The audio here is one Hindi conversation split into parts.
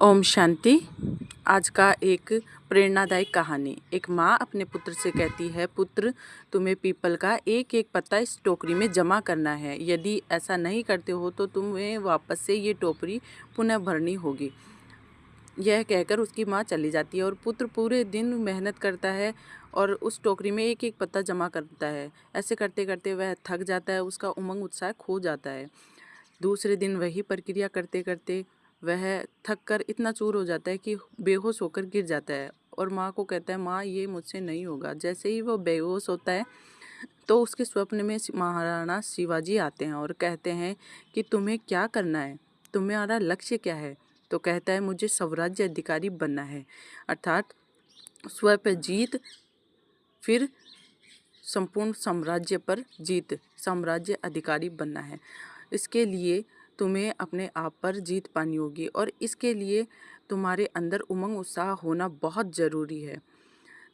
ओम शांति। आज का एक प्रेरणादायक कहानी। एक माँ अपने पुत्र से कहती है, पुत्र तुम्हें पीपल का एक एक पत्ता इस टोकरी में जमा करना है। यदि ऐसा नहीं करते हो तो तुम्हें वापस से ये टोकरी पुनः भरनी होगी। यह कहकर उसकी माँ चली जाती है और पुत्र पूरे दिन मेहनत करता है और उस टोकरी में एक एक पत्ता जमा करता है। ऐसे करते करते वह थक जाता है, उसका उमंग उत्साह खो जाता है। दूसरे दिन वही प्रक्रिया करते करते वह थक कर इतना चूर हो जाता है कि बेहोश होकर गिर जाता है और माँ को कहता है, माँ ये मुझसे नहीं होगा। जैसे ही वो बेहोश होता है तो उसके स्वप्न में महाराणा शिवाजी आते हैं और कहते हैं कि तुम्हें क्या करना है, तुम्हारा लक्ष्य क्या है। तो कहता है, मुझे स्वराज्य अधिकारी बनना है, अर्थात स्व पर जीत, फिर संपूर्ण साम्राज्य पर जीत, साम्राज्य अधिकारी बनना है। इसके लिए तुम्हें अपने आप पर जीत पानी होगी और इसके लिए तुम्हारे अंदर उमंग उत्साह होना बहुत ज़रूरी है।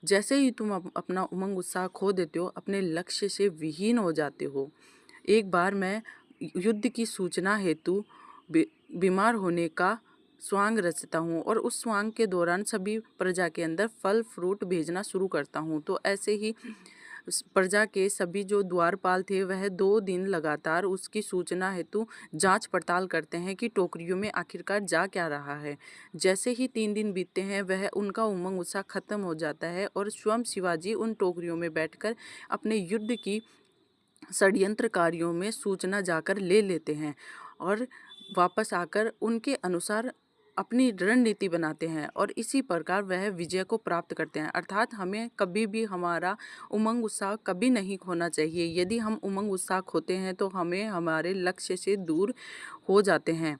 जैसे ही तुम अपना उमंग उत्साह खो देते हो, अपने लक्ष्य से विहीन हो जाते हो। एक बार मैं युद्ध की सूचना हेतु बीमार होने का स्वांग रचता हूँ और उस स्वांग के दौरान सभी प्रजा के अंदर फल फ्रूट भेजना शुरू करता हूँ। तो ऐसे ही प्रजा के सभी जो द्वारपाल थे वह 2 दिन लगातार उसकी सूचना हेतु जांच पड़ताल करते हैं कि टोकरियों में आखिरकार जा क्या रहा है। जैसे ही 3 दिन बीतते हैं वह उनका उमंग उत्साह खत्म हो जाता है और स्वयं शिवाजी उन टोकरियों में बैठकर अपने युद्ध की षड्यंत्रकारियों में सूचना जाकर ले लेते हैं और वापस आकर उनके अनुसार अपनी रणनीति बनाते हैं और इसी प्रकार वह विजय को प्राप्त करते हैं। अर्थात हमें कभी भी हमारा उमंग उत्साह कभी नहीं खोना चाहिए। यदि हम उमंग उत्साह खोते हैं तो हमें हमारे लक्ष्य से दूर हो जाते हैं।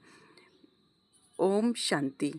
ओम शांति।